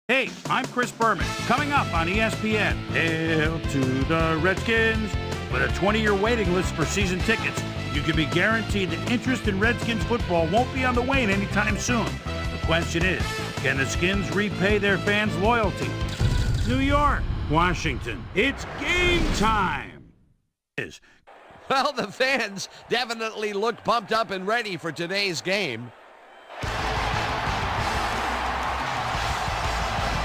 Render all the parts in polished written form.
Hey, I'm Chris Berman. Coming up on ESPN, hail to the Redskins. With a 20-year waiting list for season tickets, you can be guaranteed that interest in Redskins football won't be on the wane anytime soon. The question is, can the Skins repay their fans' loyalty? New York, Washington, it's game time. Well, the fans definitely look pumped up and ready for today's game.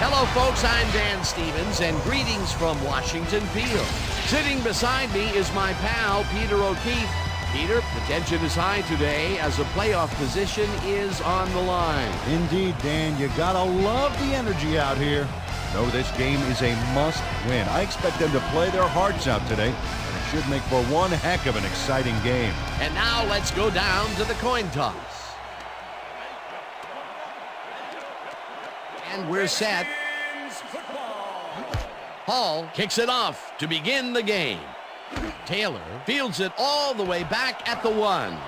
Hello, folks. I'm Dan Stevens, and greetings from Washington Field. Sitting beside me is my pal, Peter O'Keefe. Peter, the tension is high today as a playoff position is on the line. Indeed, Dan. You gotta love the energy out here. No, this game is a must-win. I expect them to play their hearts out today, and it should make for one heck of an exciting game. And now let's go down to the coin toss. And we're set. Hall kicks it off to begin the game. Taylor fields it all the way back at the 1.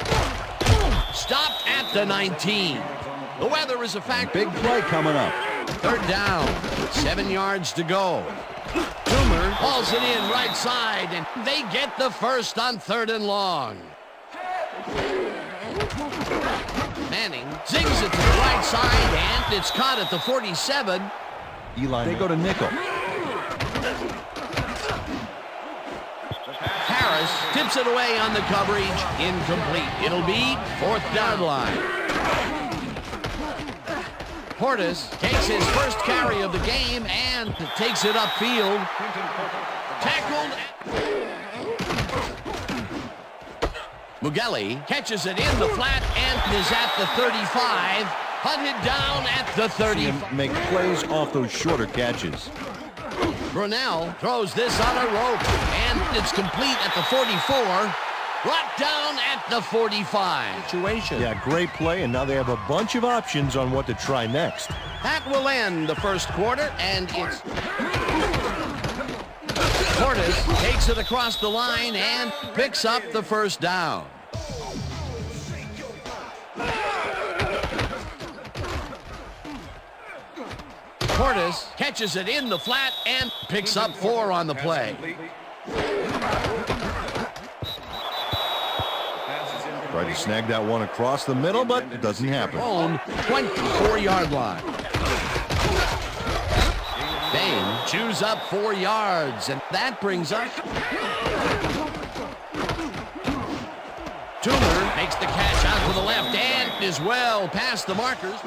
Stopped at the 19. The weather is a factor. Big play coming up. Third down, 7 yards to go. Toomer hauls it in right side, and they get the first on 3rd and long. Manning zings it to the right side, and it's caught at the 47. Eli, they go to nickel. Harris tips it away on the coverage. Incomplete. It'll be 4th down line. Portis takes his first carry of the game and takes it upfield. Tackled. Mugelli catches it in the flat and is at the 35. Hunted down at the 30. Make plays off those shorter catches. Brunell throws this on a rope, and it's complete at the 44. Brought down at the 45. Situation. Yeah, great play, and now they have a bunch of options on what to try next. That will end the first quarter, and it's... Portis takes it across the line and picks up the first down. Portis catches it in the flat and picks up 4 on the play. Tried to snag that one across the middle, but it doesn't happen. Own 24-yard line. Bain chews up 4 yards, and that brings up... Toomer makes the catch out to the left and is well past the markers.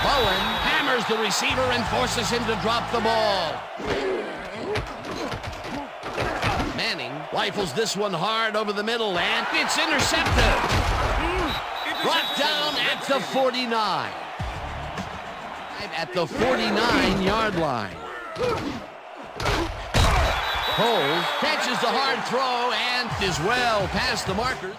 Bowen hammers the receiver and forces him to drop the ball. Manning rifles this one hard over the middle, and it's intercepted. Brought down at the 49. At the 49-yard line. Cole catches the hard throw and is well past the markers.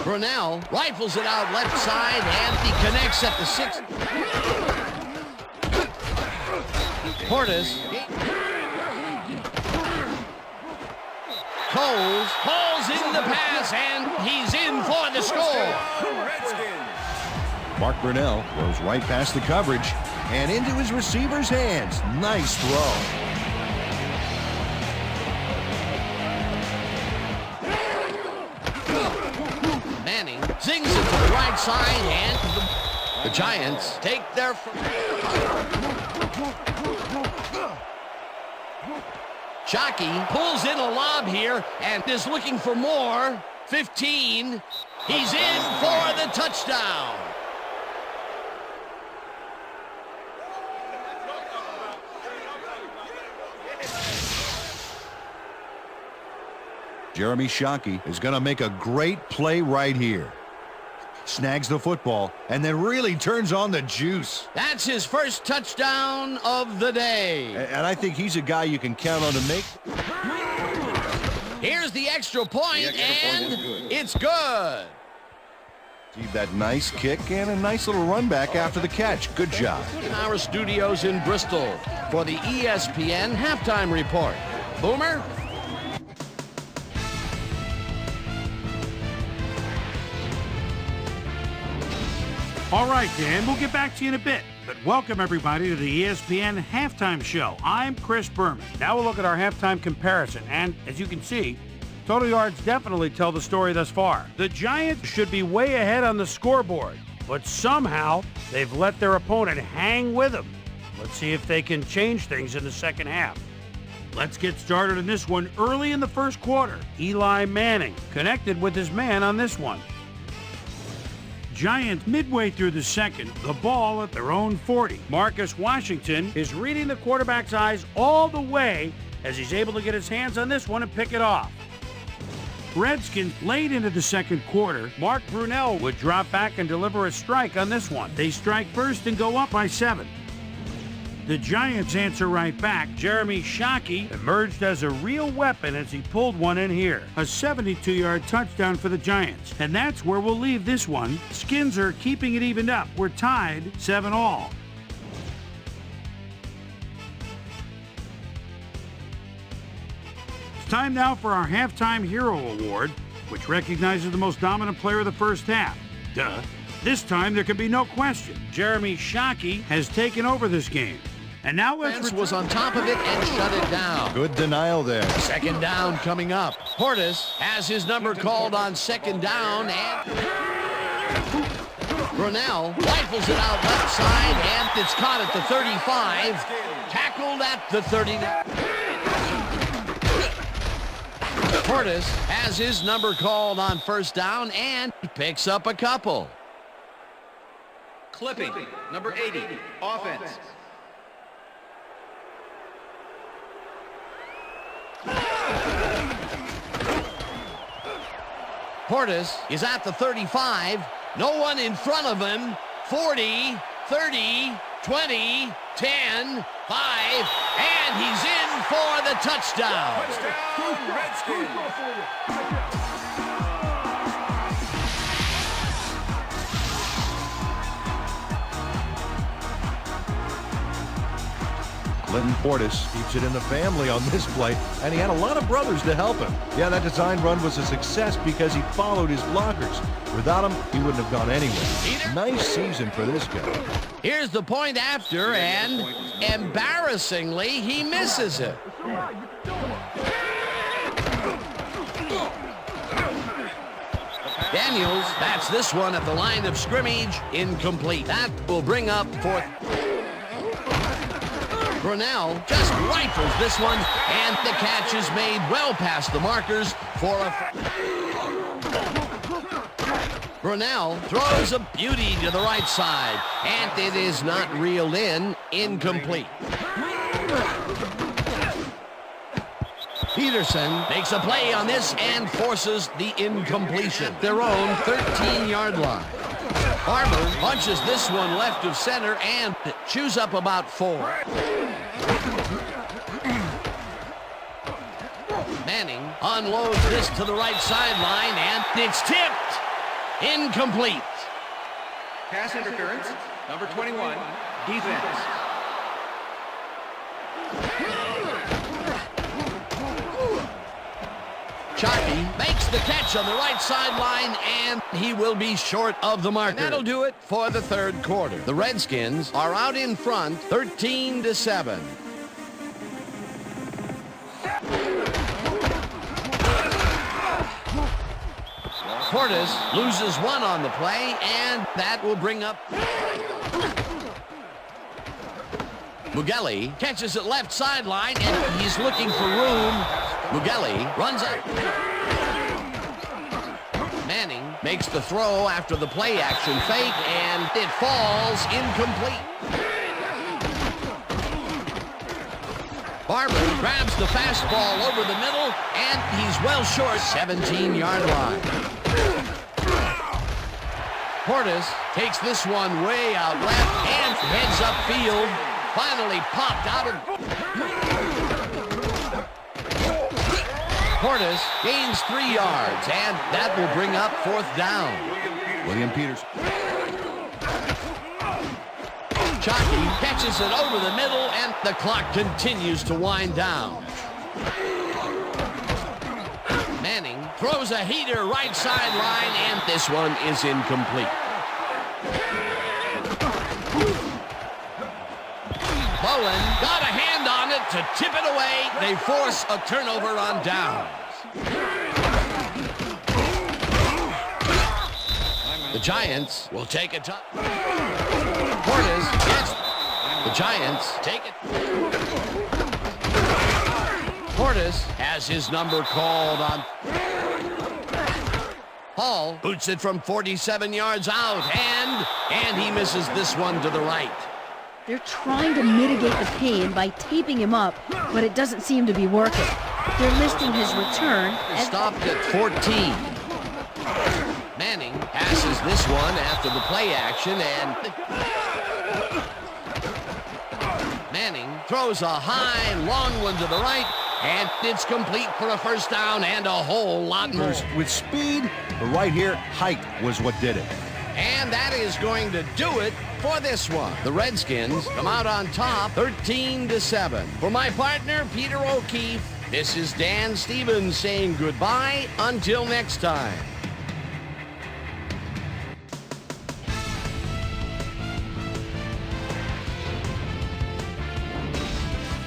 Brunell rifles it out left side, and he connects at the 6. Portis. Coles hauls in the pass, and he's in for the score. Mark Brunell goes right past the coverage and into his receiver's hands. Nice throw. Zings it to the right side, and the Giants take their... Shockey pulls in a lob here and is looking for more. 15. He's in for the touchdown. Jeremy Shockey is going to make a great play right here. Snags the football and then really turns on the juice. That's his first touchdown of the day. And I think he's a guy you can count on to make. Here's the extra point, and it's good. See that nice kick and a nice little run back after the catch. Good job. In our studios in Bristol for the ESPN Halftime Report. Boomer? All right, Dan, we'll get back to you in a bit. But welcome, everybody, to the ESPN Halftime Show. I'm Chris Berman. Now we'll look at our halftime comparison. And as you can see, total yards definitely tell the story thus far. The Giants should be way ahead on the scoreboard, but somehow they've let their opponent hang with them. Let's see if they can change things in the second half. Let's get started in this one early in the first quarter. Eli Manning connected with his man on this one. Giants midway through the second, the ball at their own 40. Marcus Washington is reading the quarterback's eyes all the way as he's able to get his hands on this one and pick it off. Redskins late into the second quarter, Mark Brunell would drop back and deliver a strike on this one. They strike first and go up by 7. The Giants answer right back. Jeremy Shockey emerged as a real weapon as he pulled one in here. A 72-yard touchdown for the Giants. And that's where we'll leave this one. Skins are keeping it evened up. We're tied 7-all. It's time now for our Halftime Hero Award, which recognizes the most dominant player of the first half. Duh. This time there can be no question. Jeremy Shockey has taken over this game. And now Defense was on top of it and shut it down. Good denial there. Second down coming up. Portis has his number called on second down, and Brunell rifles it out left side, and it's caught at the 35. Tackled at the 39. Portis has his number called on first down and picks up a couple. Clipping, number 80, offense. Portis is at the 35. No one in front of him. 40, 30, 20, 10, 5, and he's in for the touchdown. Touchdown, Redskins. Clinton Portis keeps it in the family on this play, and he had a lot of brothers to help him. Yeah, that design run was a success because he followed his blockers. Without him, he wouldn't have gone anywhere. Nice season for this guy. Here's the point after, and embarrassingly, he misses it. Daniels bats this one at the line of scrimmage, incomplete. That will bring up fourth. Brunell just rifles this one, and the catch is made well past the markers for a... Brunell throws a beauty to the right side, and it is not reeled in, incomplete. Peterson makes a play on this and forces the incompletion. Their own 13-yard line. Barber punches this one left of center and chews up about 4. Manning unloads this to the right sideline, and it's tipped. Incomplete. Pass interference, number 21, defense. Shockey makes the catch on the right sideline, and he will be short of the marker. And that'll do it for the third quarter. The Redskins are out in front, 13-7. Portis loses one on the play, and that will bring up... Mugelli catches it left sideline, and he's looking for room. Mugelli runs up. Manning makes the throw after the play action fake, and it falls incomplete. Barber grabs the fastball over the middle, and he's well short, 17-yard line. Portis takes this one way out left and heads upfield. Finally popped out of... Portis gains 3 yards, and that will bring up fourth down. William Peters. Shockey catches it over the middle, and the clock continues to wind down. Manning throws a heater right sideline, and this one is incomplete. throwing. Got a hand on it to tip it away. They force a turnover on downs. The Giants will take it. Portis gets. The Giants take it. Portis has his number called on. Hall boots it from 47 yards out, and he misses this one to the right. They're trying to mitigate the pain by taping him up, but it doesn't seem to be working. They're listing his return as stopped at 14. Manning passes this one after the play action, and Manning throws a high, long one to the right, and it's complete for a first down and a whole lot more. With speed, but right here, height was what did it. And that is going to do it for this one. The Redskins come out on top 13-7. For my partner, Peter O'Keefe, this is Dan Stevens saying goodbye until next time.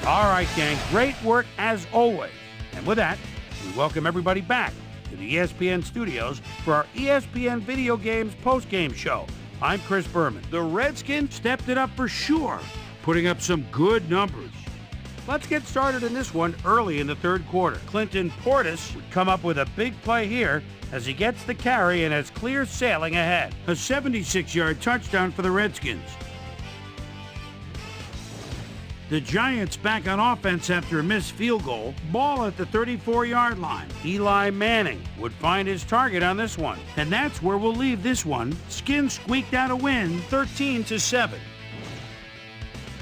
All right, gang, great work as always. And with that, we welcome everybody back to the ESPN studios for our ESPN Video Games postgame show. I'm Chris Berman. The Redskins stepped it up for sure, putting up some good numbers. Let's get started in this one early in the third quarter. Clinton Portis would come up with a big play here as he gets the carry and has clear sailing ahead. A 76-yard touchdown for the Redskins. The Giants back on offense after a missed field goal. Ball at the 34-yard line. Eli Manning would find his target on this one. And that's where we'll leave this one. Skins squeaked out a win, 13-7.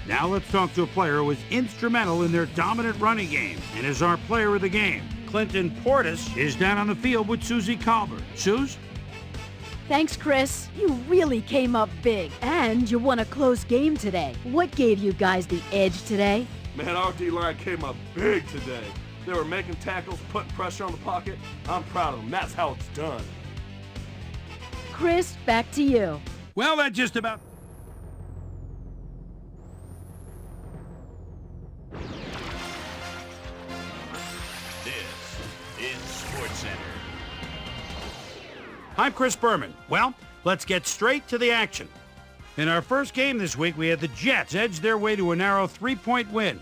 Now let's talk to a player who was instrumental in their dominant running game and is our player of the game. Clinton Portis is down on the field with Susie Colbert. Suze? Thanks, Chris. You really came up big. And you won a close game today. What gave you guys the edge today? Man, our D-line came up big today. They were making tackles, putting pressure on the pocket. I'm proud of them. That's how it's done. Chris, back to you. Well, that just about... This is SportsCenter. I'm Chris Berman. Well, let's get straight to the action. In our first game this week, we had the Jets edge their way to a narrow 3-point win.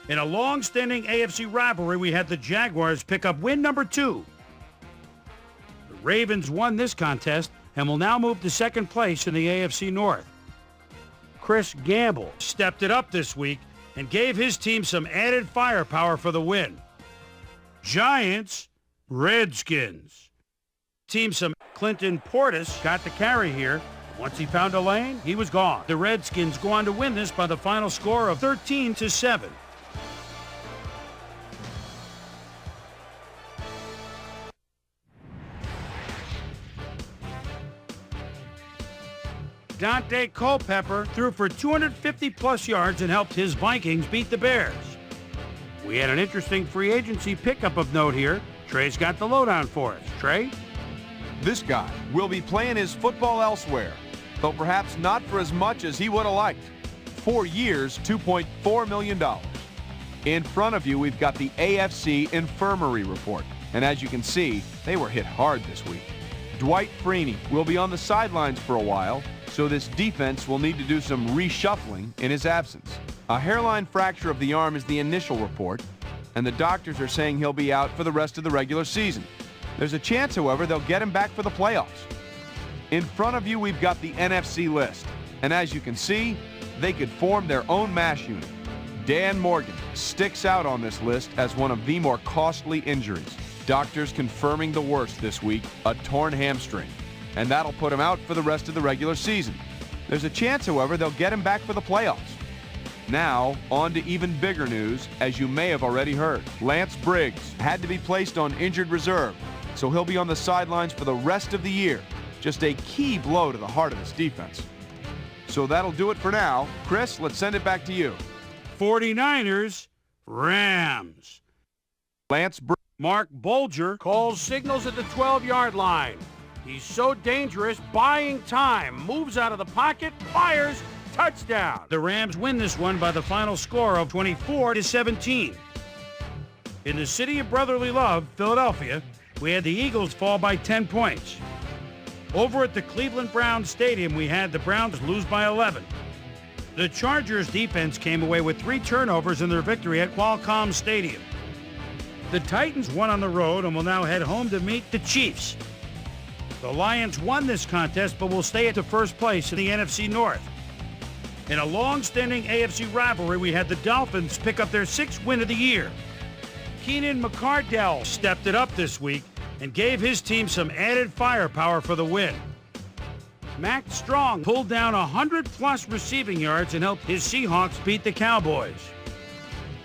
In a long-standing AFC rivalry, we had the Jaguars pick up win number 2. The Ravens won this contest and will now move to second place in the AFC North. Chris Gamble stepped it up this week and gave his team some added firepower for the win. Giants, Redskins. Clinton Portis got the carry here. Once he found a lane, he was gone. The Redskins go on to win this by the final score of 13-7. Dante Culpepper threw for 250-plus yards and helped his Vikings beat the Bears. We had an interesting free agency pickup of note here. Trey's got the lowdown for us. Trey? This guy will be playing his football elsewhere, though perhaps not for as much as he would have liked. 4 years, $2.4 million. In front of you, we've got the AFC Infirmary report. And as you can see, they were hit hard this week. Dwight Freeney will be on the sidelines for a while, so this defense will need to do some reshuffling in his absence. A hairline fracture of the arm is the initial report, and the doctors are saying he'll be out for the rest of the regular season. There's a chance, however, they'll get him back for the playoffs. In front of you, we've got the NFC list. And as you can see, they could form their own MASH unit. Dan Morgan sticks out on this list as one of the more costly injuries. Doctors confirming the worst this week, a torn hamstring. And that'll put him out for the rest of the regular season. There's a chance, however, they'll get him back for the playoffs. Now, on to even bigger news, as you may have already heard. Lance Briggs had to be placed on injured reserve, so he'll be on the sidelines for the rest of the year. Just a key blow to the heart of this defense. So that'll do it for now. Chris, let's send it back to you. 49ers, Rams. Mark Bolger calls signals at the 12-yard line. He's so dangerous, buying time, moves out of the pocket, fires, touchdown. The Rams win this one by the final score of 24-17. In the city of brotherly love, Philadelphia, we had the Eagles fall by 10 points. Over at the Cleveland Browns Stadium, we had the Browns lose by 11. The Chargers defense came away with 3 turnovers in their victory at Qualcomm Stadium. The Titans won on the road and will now head home to meet the Chiefs. The Lions won this contest but will stay at the first place in the NFC North. In a long-standing AFC rivalry, we had the Dolphins pick up their 6th win of the year. Keenan McCardell stepped it up this week and gave his team some added firepower for the win. Max Strong pulled down 100-plus receiving yards and helped his Seahawks beat the Cowboys.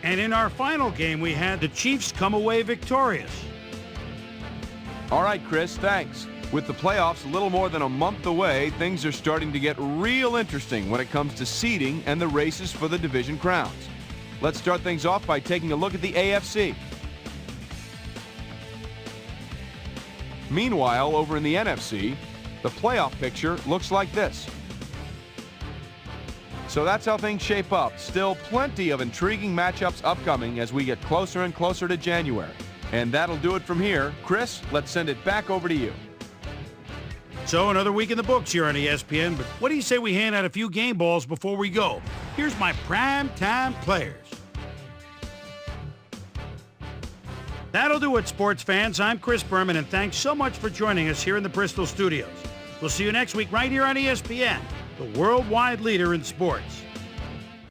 And in our final game, we had the Chiefs come away victorious. All right, Chris, thanks. With the playoffs a little more than a month away, things are starting to get real interesting when it comes to seeding and the races for the division crowns. Let's start things off by taking a look at the AFC. Meanwhile, over in the NFC, the playoff picture looks like this. So that's how things shape up. Still plenty of intriguing matchups upcoming as we get closer and closer to January. And that'll do it from here. Chris, let's send it back over to you. So another week in the books here on ESPN, but what do you say we hand out a few game balls before we go? Here's my prime time players. That'll do it, sports fans. I'm Chris Berman, and thanks so much for joining us here in the Bristol studios. We'll see you next week right here on ESPN, the worldwide leader in sports.